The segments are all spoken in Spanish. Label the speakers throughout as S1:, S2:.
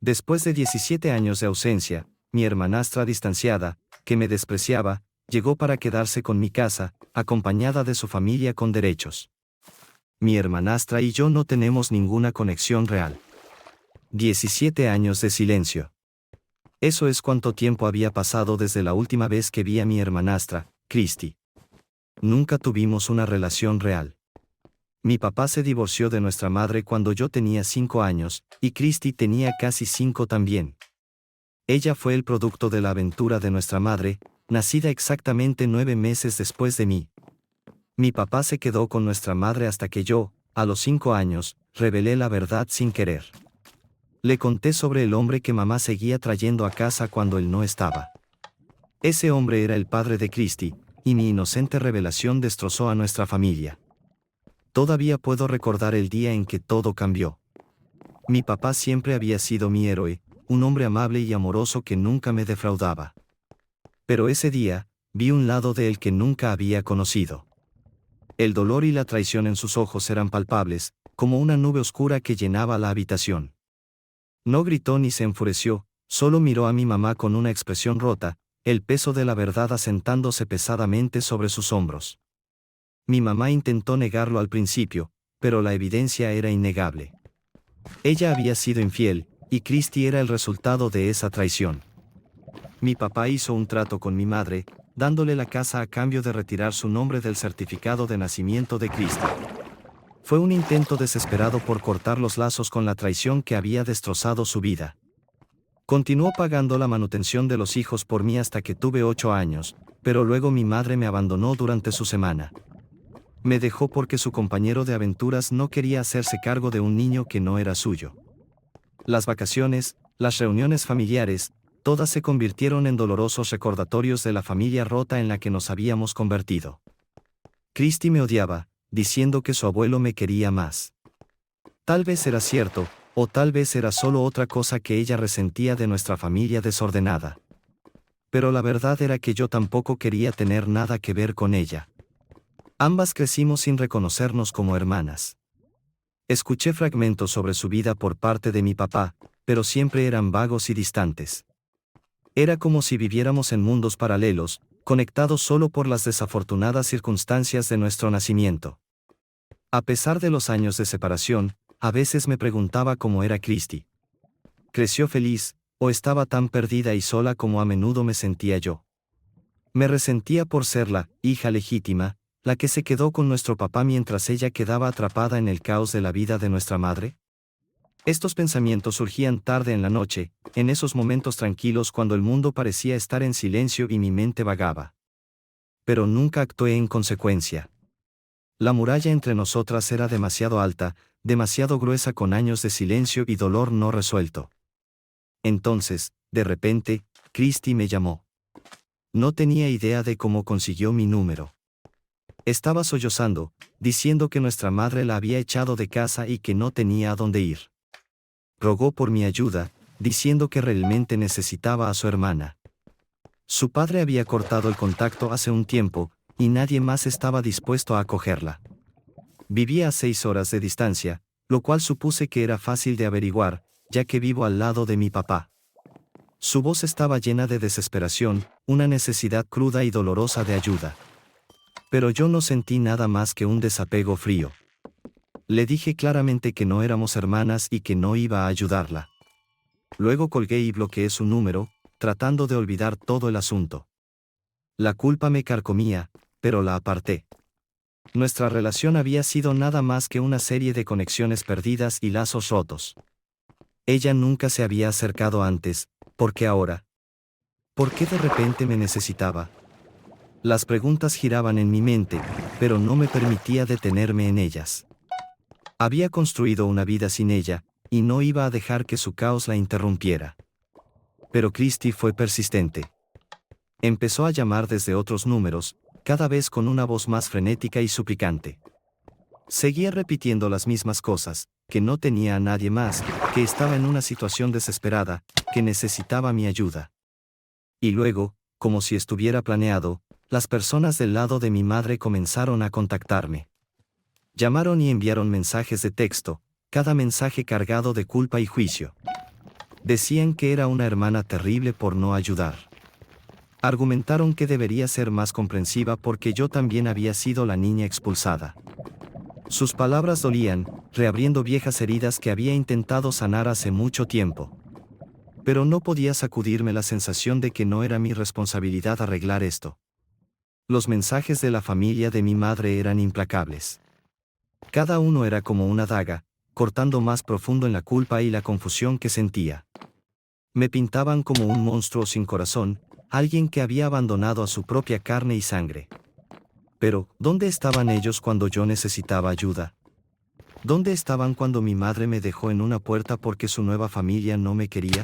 S1: Después de 17 años de ausencia, mi hermanastra distanciada, que me despreciaba, llegó para quedarse con mi casa, acompañada de su familia con derechos. Mi hermanastra y yo no tenemos ninguna conexión real. 17 años de silencio. Eso es cuánto tiempo había pasado desde la última vez que vi a mi hermanastra, Christy. Nunca tuvimos una relación real. Mi papá se divorció de nuestra madre cuando yo tenía 5 años, y Christy tenía casi 5 también. Ella fue el producto de la aventura de nuestra madre, nacida exactamente 9 meses después de mí. Mi papá se quedó con nuestra madre hasta que yo, a los 5 años, revelé la verdad sin querer. Le conté sobre el hombre que mamá seguía trayendo a casa cuando él no estaba. Ese hombre era el padre de Christy, y mi inocente revelación destrozó a nuestra familia. Todavía puedo recordar el día en que todo cambió. Mi papá siempre había sido mi héroe, un hombre amable y amoroso que nunca me defraudaba. Pero ese día, vi un lado de él que nunca había conocido. El dolor y la traición en sus ojos eran palpables, como una nube oscura que llenaba la habitación. No gritó ni se enfureció, solo miró a mi mamá con una expresión rota, el peso de la verdad asentándose pesadamente sobre sus hombros. Mi mamá intentó negarlo al principio, pero la evidencia era innegable. Ella había sido infiel, y Christy era el resultado de esa traición. Mi papá hizo un trato con mi madre, dándole la casa a cambio de retirar su nombre del certificado de nacimiento de Christy. Fue un intento desesperado por cortar los lazos con la traición que había destrozado su vida. Continuó pagando la manutención de los hijos por mí hasta que tuve 8 años, pero luego mi madre me abandonó durante su semana. Me dejó porque su compañero de aventuras no quería hacerse cargo de un niño que no era suyo. Las vacaciones, las reuniones familiares, todas se convirtieron en dolorosos recordatorios de la familia rota en la que nos habíamos convertido. Christy me odiaba, diciendo que su abuelo me quería más. Tal vez era cierto, o tal vez era solo otra cosa que ella resentía de nuestra familia desordenada. Pero la verdad era que yo tampoco quería tener nada que ver con ella. Ambas crecimos sin reconocernos como hermanas. Escuché fragmentos sobre su vida por parte de mi papá, pero siempre eran vagos y distantes. Era como si viviéramos en mundos paralelos, conectados solo por las desafortunadas circunstancias de nuestro nacimiento. A pesar de los años de separación, a veces me preguntaba cómo era Christy. ¿Creció feliz, o estaba tan perdida y sola como a menudo me sentía yo? Me resentía por ser la hija legítima, la que se quedó con nuestro papá mientras ella quedaba atrapada en el caos de la vida de nuestra madre. Estos pensamientos surgían tarde en la noche, en esos momentos tranquilos cuando el mundo parecía estar en silencio y mi mente vagaba. Pero nunca actué en consecuencia. La muralla entre nosotras era demasiado alta, demasiado gruesa con años de silencio y dolor no resuelto. Entonces, de repente, Christy me llamó. No tenía idea de cómo consiguió mi número. Estaba sollozando, diciendo que nuestra madre la había echado de casa y que no tenía a dónde ir. Rogó por mi ayuda, diciendo que realmente necesitaba a su hermana. Su padre había cortado el contacto hace un tiempo, y nadie más estaba dispuesto a acogerla. Vivía a 6 horas de distancia, lo cual supuse que era fácil de averiguar, ya que vivo al lado de mi papá. Su voz estaba llena de desesperación, una necesidad cruda y dolorosa de ayuda. Pero yo no sentí nada más que un desapego frío. Le dije claramente que no éramos hermanas y que no iba a ayudarla. Luego colgué y bloqueé su número, tratando de olvidar todo el asunto. La culpa me carcomía, pero la aparté. Nuestra relación había sido nada más que una serie de conexiones perdidas y lazos rotos. Ella nunca se había acercado antes, ¿por qué ahora? ¿Por qué de repente me necesitaba? Las preguntas giraban en mi mente, pero no me permitía detenerme en ellas. Había construido una vida sin ella, y no iba a dejar que su caos la interrumpiera. Pero Christy fue persistente. Empezó a llamar desde otros números, cada vez con una voz más frenética y suplicante. Seguía repitiendo las mismas cosas, que no tenía a nadie más, que estaba en una situación desesperada, que necesitaba mi ayuda. Y luego, como si estuviera planeado, las personas del lado de mi madre comenzaron a contactarme. Llamaron y enviaron mensajes de texto, cada mensaje cargado de culpa y juicio. Decían que era una hermana terrible por no ayudar. Argumentaron que debería ser más comprensiva porque yo también había sido la niña expulsada. Sus palabras dolían, reabriendo viejas heridas que había intentado sanar hace mucho tiempo. Pero no podía sacudirme la sensación de que no era mi responsabilidad arreglar esto. Los mensajes de la familia de mi madre eran implacables. Cada uno era como una daga, cortando más profundo en la culpa y la confusión que sentía. Me pintaban como un monstruo sin corazón, alguien que había abandonado a su propia carne y sangre. Pero, ¿dónde estaban ellos cuando yo necesitaba ayuda? ¿Dónde estaban cuando mi madre me dejó en una puerta porque su nueva familia no me quería?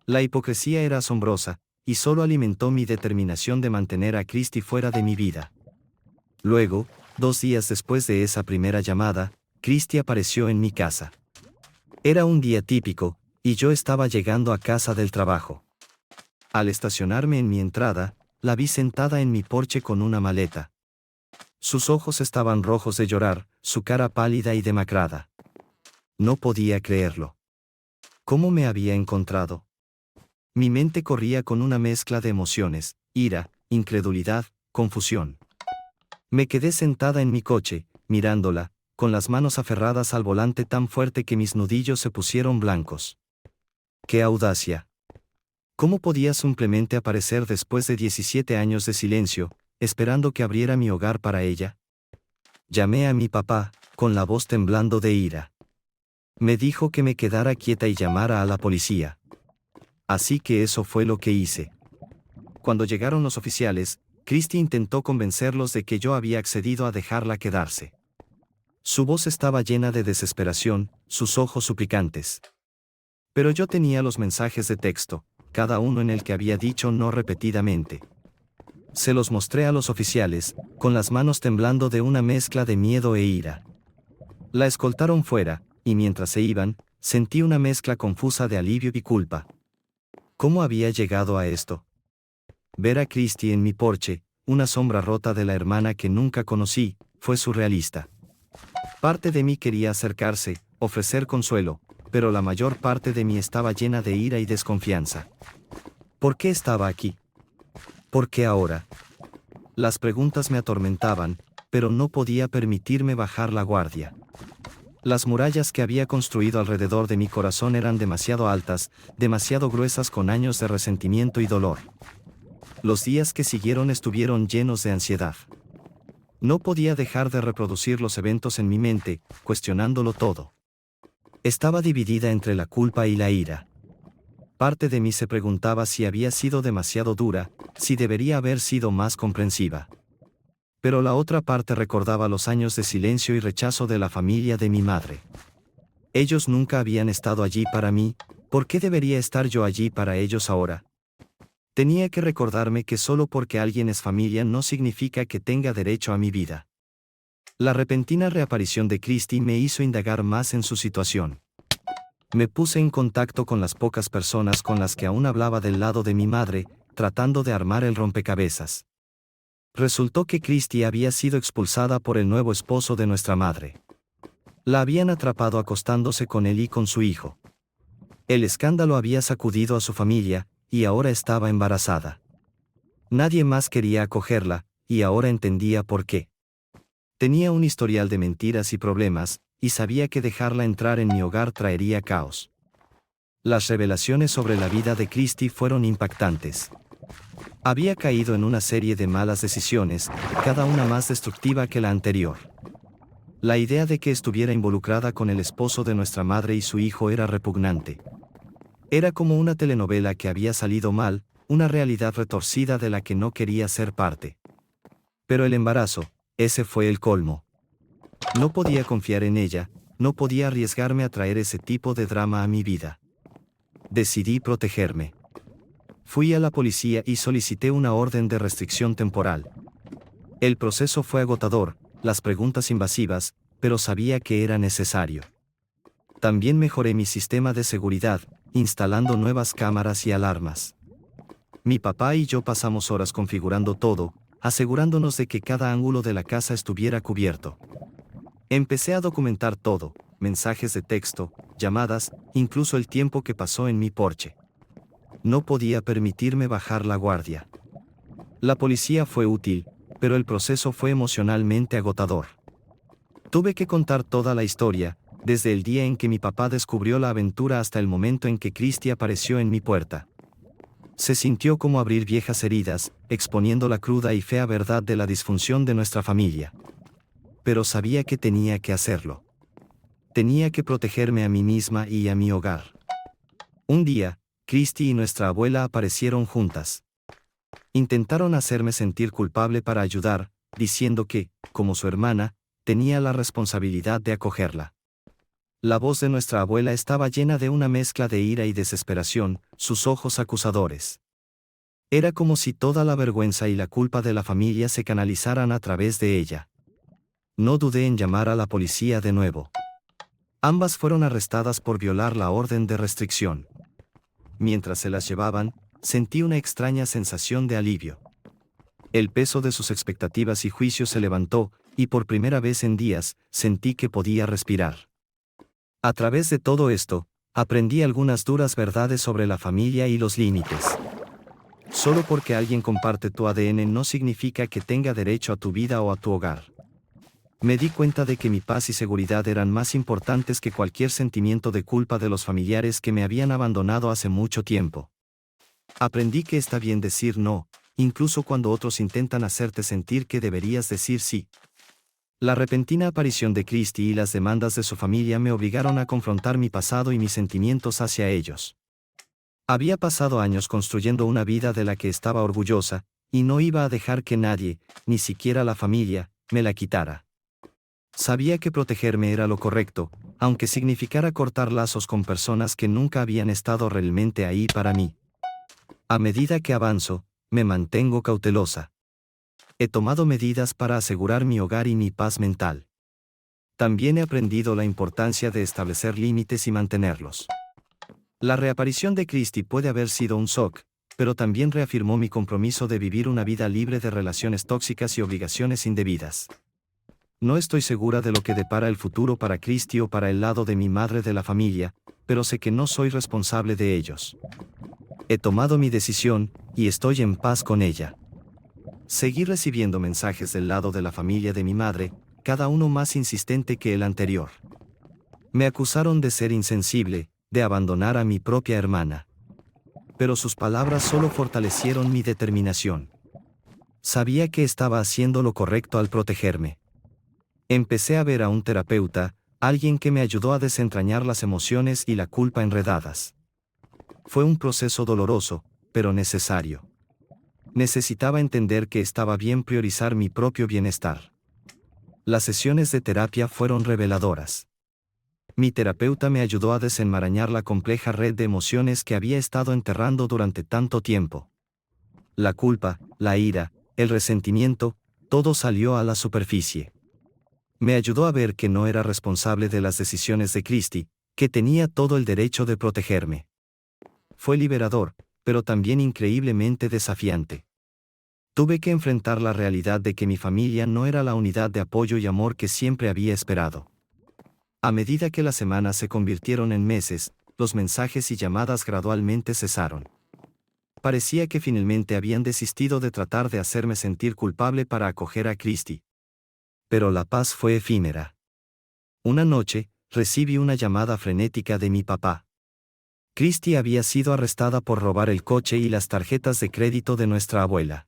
S1: La hipocresía era asombrosa, y solo alimentó mi determinación de mantener a Christy fuera de mi vida. Luego, 2 días después de esa primera llamada, Christy apareció en mi casa. Era un día típico, y yo estaba llegando a casa del trabajo. Al estacionarme en mi entrada, la vi sentada en mi porche con una maleta. Sus ojos estaban rojos de llorar, su cara pálida y demacrada. No podía creerlo. ¿Cómo me había encontrado? Mi mente corría con una mezcla de emociones, ira, incredulidad, confusión. Me quedé sentada en mi coche, mirándola, con las manos aferradas al volante tan fuerte que mis nudillos se pusieron blancos. ¡Qué audacia! ¿Cómo podía simplemente aparecer después de 17 años de silencio, esperando que abriera mi hogar para ella? Llamé a mi papá, con la voz temblando de ira. Me dijo que me quedara quieta y llamara a la policía. Así que eso fue lo que hice. Cuando llegaron los oficiales, Christy intentó convencerlos de que yo había accedido a dejarla quedarse. Su voz estaba llena de desesperación, sus ojos suplicantes. Pero yo tenía los mensajes de texto, cada uno en el que había dicho no repetidamente. Se los mostré a los oficiales, con las manos temblando de una mezcla de miedo e ira. La escoltaron fuera, y mientras se iban, sentí una mezcla confusa de alivio y culpa. ¿Cómo había llegado a esto? Ver a Christy en mi porche, una sombra rota de la hermana que nunca conocí, fue surrealista. Parte de mí quería acercarse, ofrecer consuelo, pero la mayor parte de mí estaba llena de ira y desconfianza. ¿Por qué estaba aquí? ¿Por qué ahora? Las preguntas me atormentaban, pero no podía permitirme bajar la guardia. Las murallas que había construido alrededor de mi corazón eran demasiado altas, demasiado gruesas con años de resentimiento y dolor. Los días que siguieron estuvieron llenos de ansiedad. No podía dejar de reproducir los eventos en mi mente, cuestionándolo todo. Estaba dividida entre la culpa y la ira. Parte de mí se preguntaba si había sido demasiado dura, si debería haber sido más comprensiva. Pero la otra parte recordaba los años de silencio y rechazo de la familia de mi madre. Ellos nunca habían estado allí para mí, ¿por qué debería estar yo allí para ellos ahora? Tenía que recordarme que solo porque alguien es familia no significa que tenga derecho a mi vida. La repentina reaparición de Christy me hizo indagar más en su situación. Me puse en contacto con las pocas personas con las que aún hablaba del lado de mi madre, tratando de armar el rompecabezas. Resultó que Christy había sido expulsada por el nuevo esposo de nuestra madre. La habían atrapado acostándose con él y con su hijo. El escándalo había sacudido a su familia, y ahora estaba embarazada. Nadie más quería acogerla, y ahora entendía por qué. Tenía un historial de mentiras y problemas, y sabía que dejarla entrar en mi hogar traería caos. Las revelaciones sobre la vida de Christy fueron impactantes. Había caído en una serie de malas decisiones, cada una más destructiva que la anterior. La idea de que estuviera involucrada con el esposo de nuestra madre y su hijo era repugnante. Era como una telenovela que había salido mal, una realidad retorcida de la que no quería ser parte. Pero el embarazo, ese fue el colmo. No podía confiar en ella, no podía arriesgarme a traer ese tipo de drama a mi vida. Decidí protegerme. Fui a la policía y solicité una orden de restricción temporal. El proceso fue agotador, las preguntas invasivas, pero sabía que era necesario. También mejoré mi sistema de seguridad, instalando nuevas cámaras y alarmas. Mi papá y yo pasamos horas configurando todo, asegurándonos de que cada ángulo de la casa estuviera cubierto. Empecé a documentar todo, mensajes de texto, llamadas, incluso el tiempo que pasó en mi porche. No podía permitirme bajar la guardia. La policía fue útil, pero el proceso fue emocionalmente agotador. Tuve que contar toda la historia, desde el día en que mi papá descubrió la aventura hasta el momento en que Christy apareció en mi puerta. Se sintió como abrir viejas heridas, exponiendo la cruda y fea verdad de la disfunción de nuestra familia. Pero sabía que tenía que hacerlo. Tenía que protegerme a mí misma y a mi hogar. Un día, Christy y nuestra abuela aparecieron juntas. Intentaron hacerme sentir culpable para ayudar, diciendo que, como su hermana, tenía la responsabilidad de acogerla. La voz de nuestra abuela estaba llena de una mezcla de ira y desesperación, sus ojos acusadores. Era como si toda la vergüenza y la culpa de la familia se canalizaran a través de ella. No dudé en llamar a la policía de nuevo. Ambas fueron arrestadas por violar la orden de restricción. Mientras se las llevaban, sentí una extraña sensación de alivio. El peso de sus expectativas y juicios se levantó, y por primera vez en días, sentí que podía respirar. A través de todo esto, aprendí algunas duras verdades sobre la familia y los límites. Solo porque alguien comparte tu ADN no significa que tenga derecho a tu vida o a tu hogar. Me di cuenta de que mi paz y seguridad eran más importantes que cualquier sentimiento de culpa de los familiares que me habían abandonado hace mucho tiempo. Aprendí que está bien decir no, incluso cuando otros intentan hacerte sentir que deberías decir sí. La repentina aparición de Christy y las demandas de su familia me obligaron a confrontar mi pasado y mis sentimientos hacia ellos. Había pasado años construyendo una vida de la que estaba orgullosa, y no iba a dejar que nadie, ni siquiera la familia, me la quitara. Sabía que protegerme era lo correcto, aunque significara cortar lazos con personas que nunca habían estado realmente ahí para mí. A medida que avanzo, me mantengo cautelosa. He tomado medidas para asegurar mi hogar y mi paz mental. También he aprendido la importancia de establecer límites y mantenerlos. La reaparición de Christy puede haber sido un shock, pero también reafirmó mi compromiso de vivir una vida libre de relaciones tóxicas y obligaciones indebidas. No estoy segura de lo que depara el futuro para Christy o para el lado de mi madre de la familia, pero sé que no soy responsable de ellos. He tomado mi decisión, y estoy en paz con ella. Seguí recibiendo mensajes del lado de la familia de mi madre, cada uno más insistente que el anterior. Me acusaron de ser insensible, de abandonar a mi propia hermana. Pero sus palabras solo fortalecieron mi determinación. Sabía que estaba haciendo lo correcto al protegerme. Empecé a ver a un terapeuta, alguien que me ayudó a desentrañar las emociones y la culpa enredadas. Fue un proceso doloroso, pero necesario. Necesitaba entender que estaba bien priorizar mi propio bienestar. Las sesiones de terapia fueron reveladoras. Mi terapeuta me ayudó a desenmarañar la compleja red de emociones que había estado enterrando durante tanto tiempo. La culpa, la ira, el resentimiento, todo salió a la superficie. Me ayudó a ver que no era responsable de las decisiones de Christy, que tenía todo el derecho de protegerme. Fue liberador, pero también increíblemente desafiante. Tuve que enfrentar la realidad de que mi familia no era la unidad de apoyo y amor que siempre había esperado. A medida que las semanas se convirtieron en meses, los mensajes y llamadas gradualmente cesaron. Parecía que finalmente habían desistido de tratar de hacerme sentir culpable para acoger a Christy. Pero la paz fue efímera. Una noche, recibí una llamada frenética de mi papá. Christy había sido arrestada por robar el coche y las tarjetas de crédito de nuestra abuela.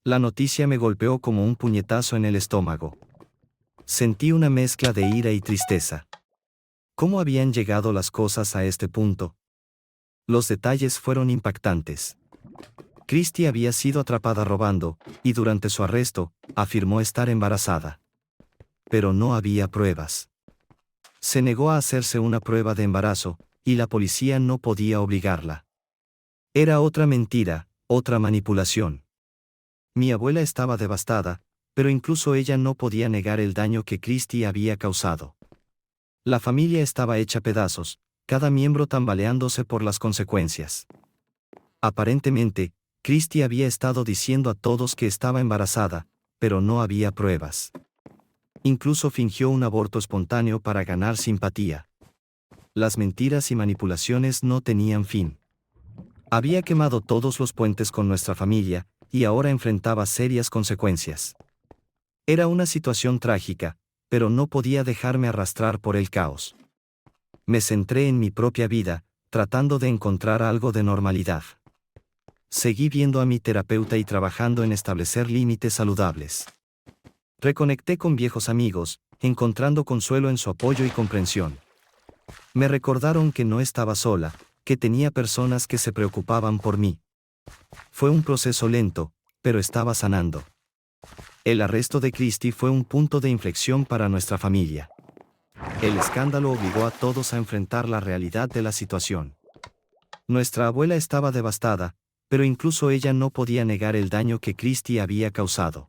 S1: La noticia me golpeó como un puñetazo en el estómago. Sentí una mezcla de ira y tristeza. ¿Cómo habían llegado las cosas a este punto? Los detalles fueron impactantes. Christy había sido atrapada robando, y durante su arresto, afirmó estar embarazada. Pero no había pruebas. Se negó a hacerse una prueba de embarazo, y la policía no podía obligarla. Era otra mentira, otra manipulación. Mi abuela estaba devastada, pero incluso ella no podía negar el daño que Christy había causado. La familia estaba hecha pedazos, cada miembro tambaleándose por las consecuencias. Aparentemente, Christy había estado diciendo a todos que estaba embarazada, pero no había pruebas. Incluso fingió un aborto espontáneo para ganar simpatía. Las mentiras y manipulaciones no tenían fin. Había quemado todos los puentes con nuestra familia, y ahora enfrentaba serias consecuencias. Era una situación trágica, pero no podía dejarme arrastrar por el caos. Me centré en mi propia vida, tratando de encontrar algo de normalidad. Seguí viendo a mi terapeuta y trabajando en establecer límites saludables. Reconecté con viejos amigos, encontrando consuelo en su apoyo y comprensión. Me recordaron que no estaba sola, que tenía personas que se preocupaban por mí. Fue un proceso lento, pero estaba sanando. El arresto de Christy fue un punto de inflexión para nuestra familia. El escándalo obligó a todos a enfrentar la realidad de la situación. Nuestra abuela estaba devastada, pero incluso ella no podía negar el daño que Christy había causado.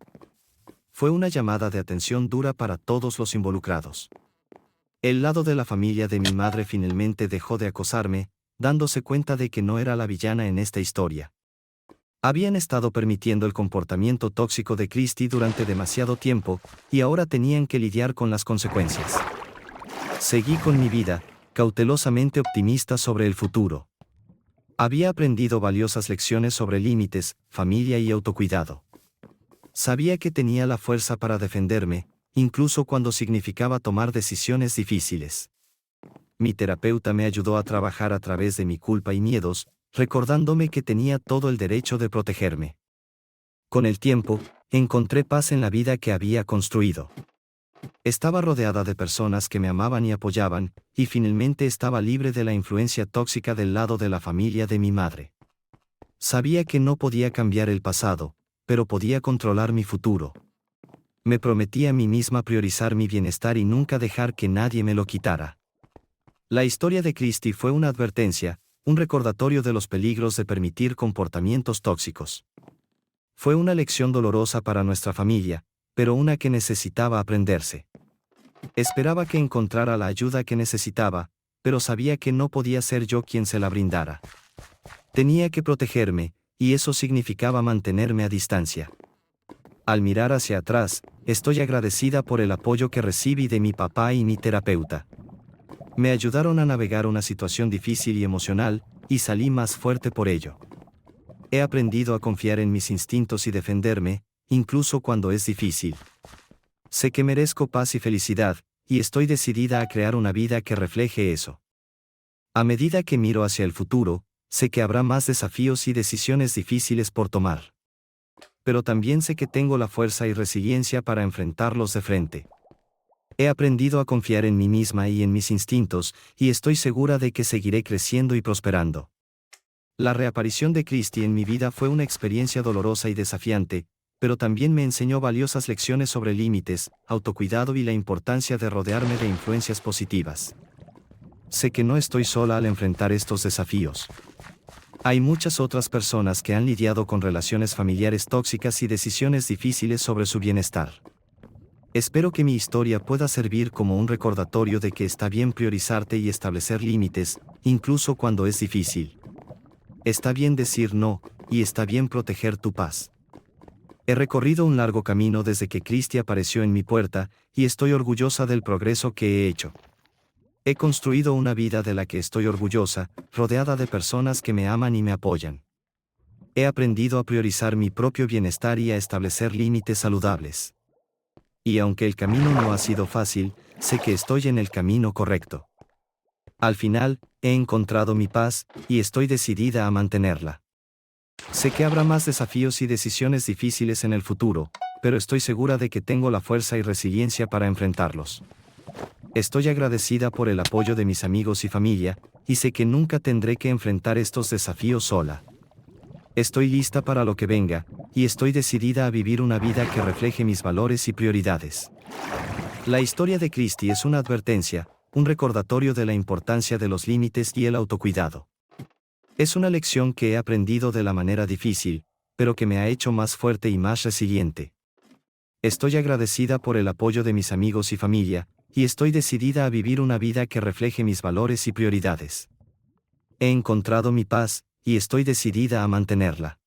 S1: Fue una llamada de atención dura para todos los involucrados. El lado de la familia de mi madre finalmente dejó de acosarme, dándose cuenta de que no era la villana en esta historia. Habían estado permitiendo el comportamiento tóxico de Christy durante demasiado tiempo, y ahora tenían que lidiar con las consecuencias. Seguí con mi vida, cautelosamente optimista sobre el futuro. Había aprendido valiosas lecciones sobre límites, familia y autocuidado. Sabía que tenía la fuerza para defenderme, incluso cuando significaba tomar decisiones difíciles. Mi terapeuta me ayudó a trabajar a través de mi culpa y miedos, recordándome que tenía todo el derecho de protegerme. Con el tiempo, encontré paz en la vida que había construido. Estaba rodeada de personas que me amaban y apoyaban, y finalmente estaba libre de la influencia tóxica del lado de la familia de mi madre. Sabía que no podía cambiar el pasado, pero podía controlar mi futuro. Me prometí a mí misma priorizar mi bienestar y nunca dejar que nadie me lo quitara. La historia de Christy fue una advertencia, un recordatorio de los peligros de permitir comportamientos tóxicos. Fue una lección dolorosa para nuestra familia, pero una que necesitaba aprenderse. Esperaba que encontrara la ayuda que necesitaba, pero sabía que no podía ser yo quien se la brindara. Tenía que protegerme, y eso significaba mantenerme a distancia. Al mirar hacia atrás, estoy agradecida por el apoyo que recibí de mi papá y mi terapeuta. Me ayudaron a navegar una situación difícil y emocional, y salí más fuerte por ello. He aprendido a confiar en mis instintos y defenderme, incluso cuando es difícil. Sé que merezco paz y felicidad, y estoy decidida a crear una vida que refleje eso. A medida que miro hacia el futuro, sé que habrá más desafíos y decisiones difíciles por tomar. Pero también sé que tengo la fuerza y resiliencia para enfrentarlos de frente. He aprendido a confiar en mí misma y en mis instintos, y estoy segura de que seguiré creciendo y prosperando. La reaparición de Christy en mi vida fue una experiencia dolorosa y desafiante, pero también me enseñó valiosas lecciones sobre límites, autocuidado y la importancia de rodearme de influencias positivas. Sé que no estoy sola al enfrentar estos desafíos. Hay muchas otras personas que han lidiado con relaciones familiares tóxicas y decisiones difíciles sobre su bienestar. Espero que mi historia pueda servir como un recordatorio de que está bien priorizarte y establecer límites, incluso cuando es difícil. Está bien decir no, y está bien proteger tu paz. He recorrido un largo camino desde que Christy apareció en mi puerta, y estoy orgullosa del progreso que he hecho. He construido una vida de la que estoy orgullosa, rodeada de personas que me aman y me apoyan. He aprendido a priorizar mi propio bienestar y a establecer límites saludables. Y aunque el camino no ha sido fácil, sé que estoy en el camino correcto. Al final, he encontrado mi paz, y estoy decidida a mantenerla. Sé que habrá más desafíos y decisiones difíciles en el futuro, pero estoy segura de que tengo la fuerza y resiliencia para enfrentarlos. Estoy agradecida por el apoyo de mis amigos y familia, y sé que nunca tendré que enfrentar estos desafíos sola. Estoy lista para lo que venga, y estoy decidida a vivir una vida que refleje mis valores y prioridades. La historia de Christy es una advertencia, un recordatorio de la importancia de los límites y el autocuidado. Es una lección que he aprendido de la manera difícil, pero que me ha hecho más fuerte y más resiliente. Estoy agradecida por el apoyo de mis amigos y familia, y estoy decidida a vivir una vida que refleje mis valores y prioridades. He encontrado mi paz, y estoy decidida a mantenerla.